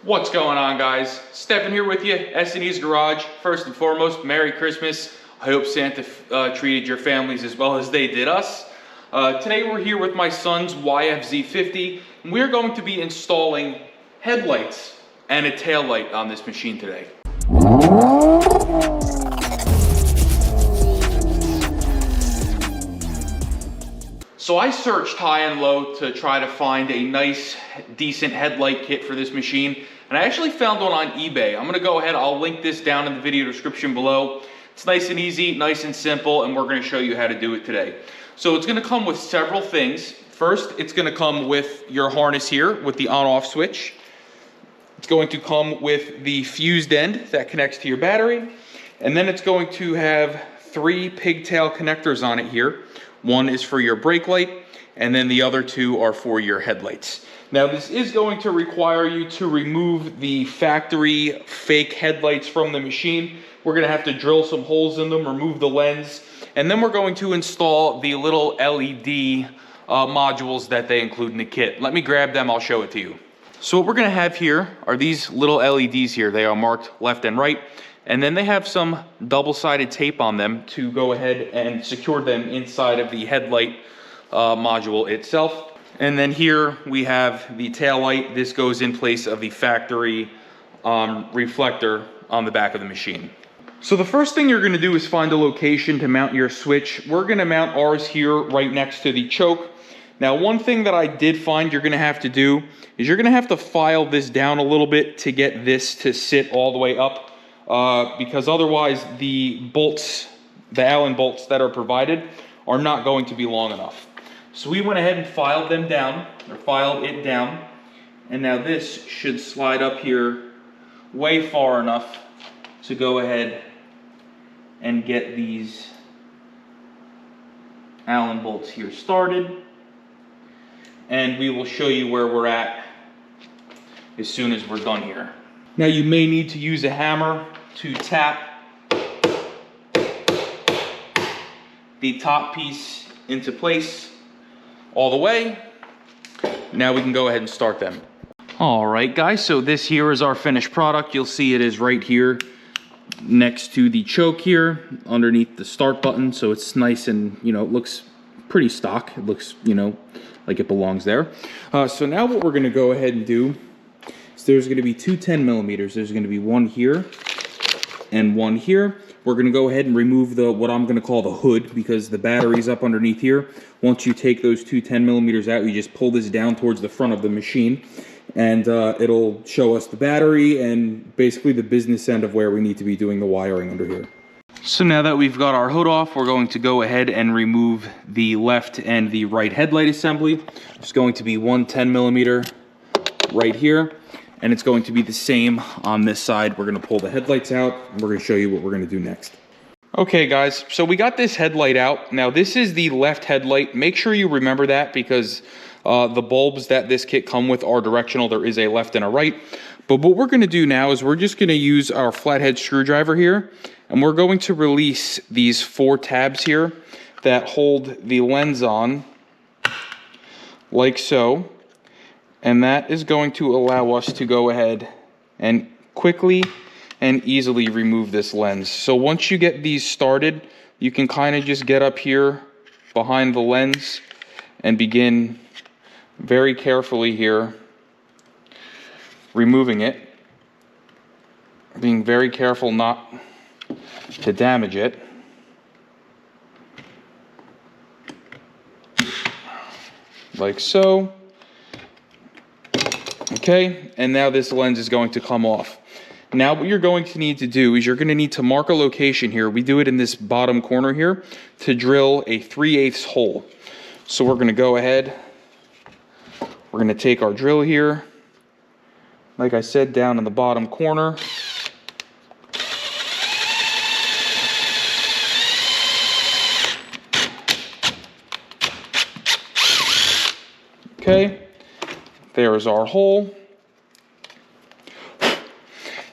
What's going on, guys? Stefan here with you, S&E's Garage. First and foremost, Merry Christmas. I hope Santa treated your families as well as they did us. Today we're here with my son's YFZ-50, and we're going to be installing headlights and a tail light on this machine today. So I searched high and low to try to find a nice, decent headlight kit for this machine. And I actually found one on eBay. I'm gonna go ahead, I'll link this down in the video description below. It's nice and easy, nice and simple, and we're gonna show you how to do it today. So it's gonna come with several things. First, it's gonna come with your harness here with the on-off switch. It's going to come with the fused end that connects to your battery. And then it's going to have 3 pigtail connectors on it here. One is for your brake light, and then the other 2 are for your headlights. Now this is going to require you to remove the factory fake headlights from the machine. We're gonna have to drill some holes in them, remove the lens, and then we're going to install the little LED modules that they include in the kit. Let me grab them, I'll show it to you. So what we're gonna have here are these little LEDs here. They are marked left and right. And then they have some double-sided tape on them to go ahead and secure them inside of the headlight module itself. And then here we have the tail light. This goes in place of the factory reflector on the back of the machine. So the first thing you're gonna do is find a location to mount your switch. We're gonna mount ours here right next to the choke. Now, one thing that I did find you're gonna have to do is you're gonna have to file this down a little bit to get this to sit all the way up. Because otherwise the bolts, the Allen bolts that are provided are not going to be long enough. So we went ahead and filed them down, or filed it down, and now this should slide up here way far enough to go ahead and get these Allen bolts here started. And we will show you where we're at as soon as we're done here. Now you may need to use a hammer to tap the top piece into place all the way. Now we can go ahead and start them. All right, guys, so this here is our finished product. You'll see it is right here next to the choke here underneath the start button. So it's nice and, you know, it looks pretty stock. It looks, you know, like it belongs there. So now what we're gonna go ahead and do, there's going to be 2 10 millimeters. There's going to be one here and one here. We're going to go ahead and remove the what I'm going to call the hood because the battery's up underneath here. Once you take those 2 10 millimeters out, you just pull this down towards the front of the machine, and it'll show us the battery and basically the business end of where we need to be doing the wiring under here. So now that we've got our hood off, we're going to go ahead and remove the left and the right headlight assembly. There's going to be 1 10 millimeter right here. And it's going to be the same on this side. We're gonna pull the headlights out and we're gonna show you what we're gonna do next. Okay, guys, so we got this headlight out. Now this is the left headlight. Make sure you remember that because the bulbs that this kit come with are directional. There is a left and a right. But what we're gonna do now is we're just gonna use our flathead screwdriver here, and we're going to release these 4 tabs here that hold the lens on, like so. And that is going to allow us to go ahead and quickly and easily remove this lens. So once you get these started, you can kind of just get up here behind the lens and begin very carefully here removing it, being very careful not to damage it. Like so. Okay, and now this lens is going to come off. Now what you're going to need to do is you're going to need to mark a location here. We do it in this bottom corner here to drill a 3/8 hole. So we're going to go ahead. We're going to take our drill here, like I said, down in the bottom corner. Okay. There's our hole.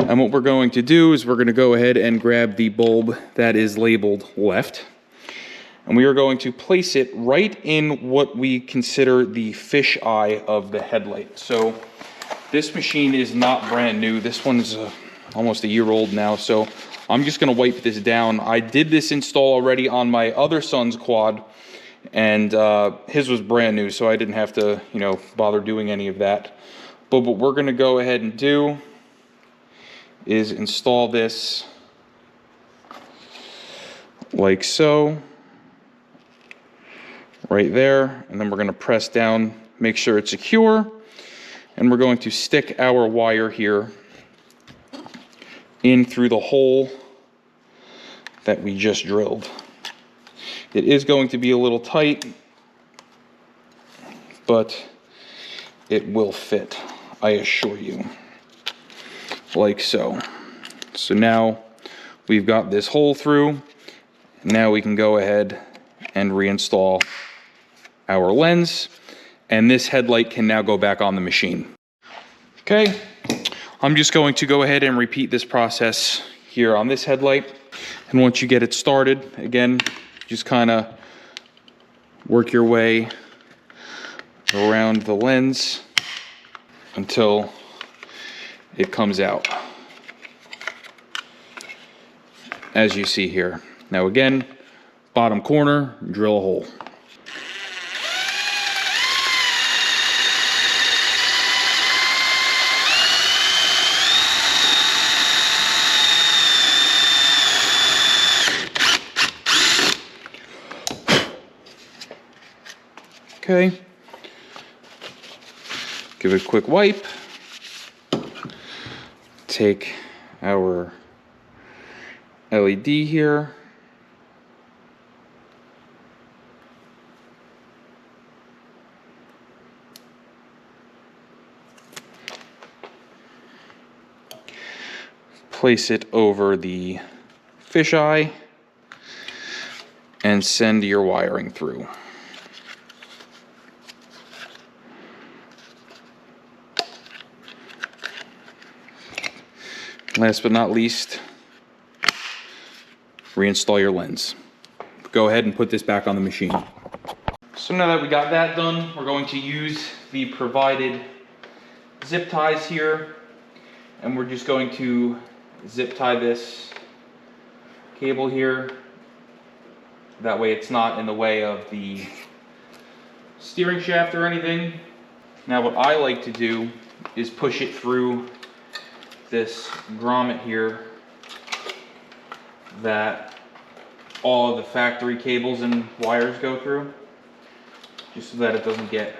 And what we're going to do is we're going to go ahead and grab the bulb that is labeled left. And we are going to place it right in what we consider the fish eye of the headlight. So This machine is not brand new. This one's almost a year old now, so I'm just gonna wipe this down. I did this install already on my other son's quad, and his was brand new, so I didn't have to, you know, bother doing any of that. But what we're gonna go ahead and do is install this like so, right there, and then we're gonna press down, make sure it's secure, and we're going to stick our wire here in through the hole that we just drilled. It is going to be a little tight, but it will fit, I assure you, like so. So now we've got this hole through. Now we can go ahead and reinstall our lens, and this headlight can now go back on the machine. Okay, I'm just going to go ahead and repeat this process here on this headlight. And once you get it started, again, just kind of work your way around the lens until it comes out, as you see here. Now again, bottom corner, drill a hole. Okay, give it a quick wipe. Take our LED here. Place it over the fisheye and send your wiring through. Last but not least, reinstall your lens. Go ahead and put this back on the machine. So now that we got that done, we're going to use the provided zip ties here, and we're just going to zip tie this cable here. That way it's not in the way of the steering shaft or anything. Now what I like to do is push it through this grommet here that all of the factory cables and wires go through, just so that it doesn't get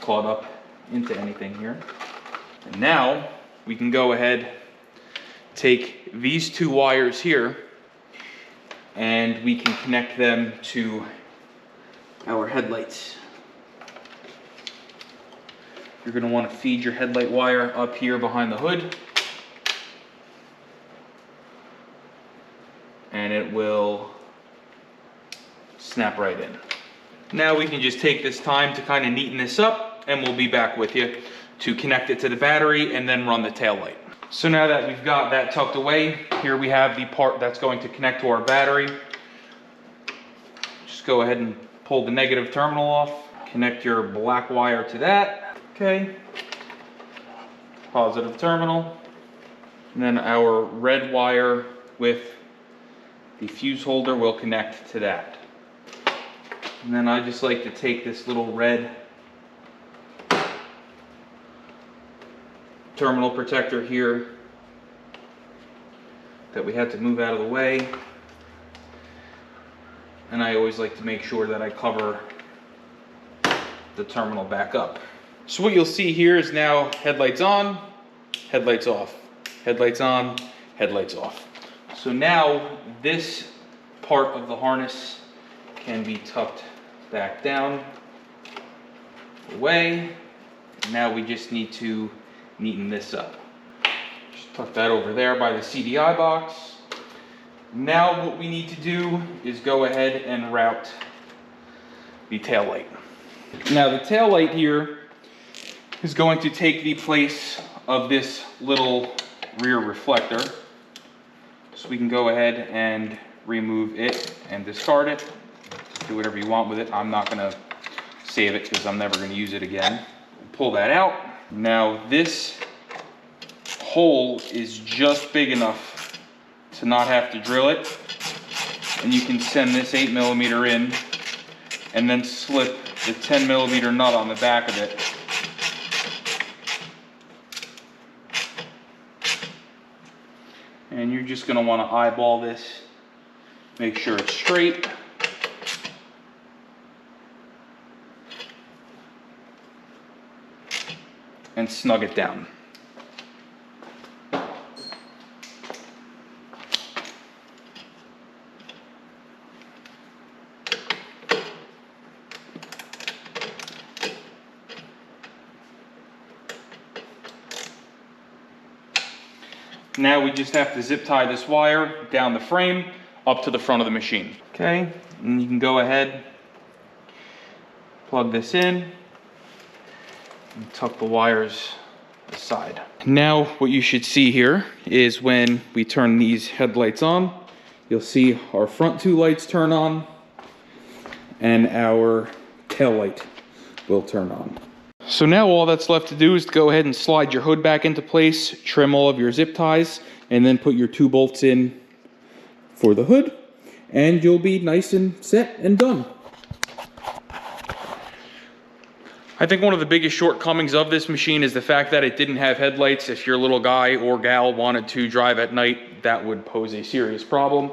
caught up into anything here. And now we can go ahead, take these two wires here, and we can connect them to our headlights. You're going to want to feed your headlight wire up here behind the hood, and it will snap right in. Now we can just take this time to kind of neaten this up, and we'll be back with you to connect it to the battery and then run the tail light. So now that we've got that tucked away, here we have the part that's going to connect to our battery. Just go ahead and pull the negative terminal off, connect your black wire to that. Okay, positive terminal, and then our red wire with the fuse holder will connect to that. And then I just like to take this little red terminal protector here that we had to move out of the way, and I always like to make sure that I cover the terminal back up. So what you'll see here is now headlights on, headlights off, headlights on, headlights off. So now this part of the harness can be tucked back down, away. Now we just need to neaten this up. Just tuck that over there by the CDI box. Now what we need to do is go ahead and route the tail light. Now the tail light here is going to take the place of this little rear reflector. So we can go ahead and remove it and discard it. Do whatever you want with it. I'm not gonna save it because I'm never gonna use it again. Pull that out. Now this hole is just big enough to not have to drill it. And you can send this 8mm in and then slip the 10mm nut on the back of it. And you're just going to want to eyeball this, make sure it's straight. And snug it down. Now we just have to zip tie this wire down the frame up to the front of the machine. Okay, and you can go ahead, plug this in, and tuck the wires aside. Now what you should see here is when we turn these headlights on, you'll see our front two lights turn on and our tail light will turn on. So now all that's left to do is to go ahead and slide your hood back into place, trim all of your zip ties, and then put your 2 bolts in for the hood, and you'll be nice and set and done. I think one of the biggest shortcomings of this machine is the fact that it didn't have headlights. If your little guy or gal wanted to drive at night, that would pose a serious problem.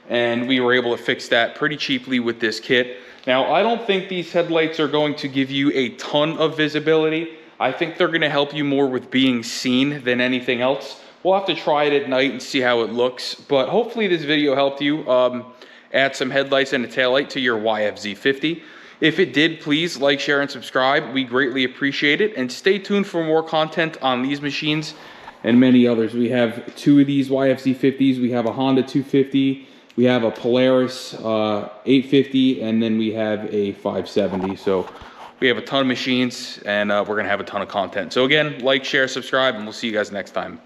And we were able to fix that pretty cheaply with this kit. Now, I don't think these headlights are going to give you a ton of visibility. I think they're gonna help you more with being seen than anything else. We'll have to try it at night and see how it looks, but hopefully this video helped you add some headlights and a taillight to your YFZ-50. If it did, please like, share, and subscribe. We greatly appreciate it, and stay tuned for more content on these machines and many others. We have 2 of these YFZ-50s. We have a Honda 250. We have a Polaris 850, and then we have a 570. So we have a ton of machines, and we're gonna have a ton of content. So again, like, share, subscribe, and we'll see you guys next time.